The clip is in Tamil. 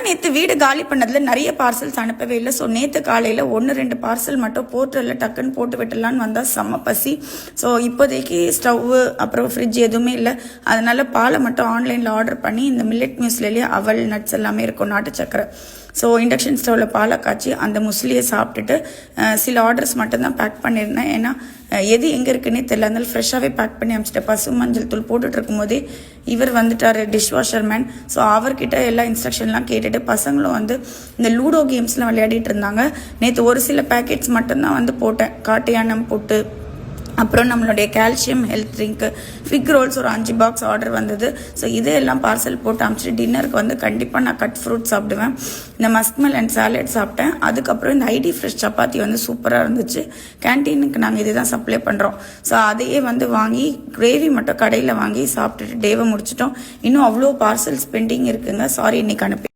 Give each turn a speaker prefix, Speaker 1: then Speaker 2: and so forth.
Speaker 1: தான் நேற்று வீடு காலி பண்ணதில் நிறைய பார்சல்ஸ் அனுப்பவே இல்லை. ஸோ நேற்று காலையில் 1-2 பார்சல் மட்டும் போர்ட்டலில் டக்குன்னு போட்டு விட்டுலான்னு வந்தால் செம்ம பசி. ஸோ இப்போதைக்கு ஸ்டவ்வு அப்புறம் ஃப்ரிட்ஜ் எதுவுமே இல்லை. அதனால பாலை மட்டும் ஆன்லைனில் ஆர்டர் பண்ணி இந்த மில்லட் மியூஸ்லேயே அவல் நட்ஸ் எல்லாமே இருக்கும், நாட்டு சக்கரை. ஸோ இண்டக்ஷன் ஸ்டவ்வில் பாலை காய்ச்சி அந்த முஸ்லியை சாப்பிட்டுட்டு சில ஆர்டர்ஸ் மட்டும்தான் பேக் பண்ணியிருந்தேன். ஏன்னா எது எங்கே இருக்குன்னே தெரியல. அதனால ஃப்ரெஷ்ஷாகவே பேக் பண்ணி அனுப்பிச்சிட்டேன். பசு மஞ்சள் தூள் போட்டுட்டு இருக்கும்போதே இவர் வந்துட்டார், டிஷ்வாஷர் மேன். ஸோ அவர்கிட்ட எல்லா இன்ஸ்ட்ரக்ஷன்லாம் கேட்டுட்டு பசங்களும் வந்து இந்த லூடோ கேம்ஸ்லாம் விளையாடிட்டு இருந்தாங்க. நேற்று ஒரு சில பேக்கெட்ஸ் மட்டும்தான் வந்து போட்டேன். காட்டு யானம் போட்டு அப்புறம் நம்மளுடைய கால்சியம் ஹெல்த் ட்ரிங்க்கு, ஃபிக் ரோல்ஸ் ஒரு 5 பாக்ஸ் ஆர்டர் வந்தது. ஸோ இதையெல்லாம் பார்சல் போட்டு அனுப்பிச்சிட்டு டின்னருக்கு வந்து கண்டிப்பாக நான் கட் ஃப்ரூட் சாப்பிடுவேன். இந்த மஸ்க்மெல் அண்ட் சாலட் சாப்பிட்டேன். அதுக்கப்புறம் இந்த ஐடி ஃப்ரெஷ் சப்பாத்தி வந்து சூப்பராக இருந்துச்சு. கேன்டீனுக்கு நாங்கள் இதை தான் சப்ளை பண்ணுறோம். ஸோ அதையே வந்து வாங்கி கிரேவி மட்டும் கடையில் வாங்கி சாப்பிட்டுட்டு டேவை முடிச்சிட்டோம். இன்னும் அவ்வளோ பார்சல்ஸ் பெண்டிங் இருக்குங்க. சாரி இன்னைக்கு அனுப்பி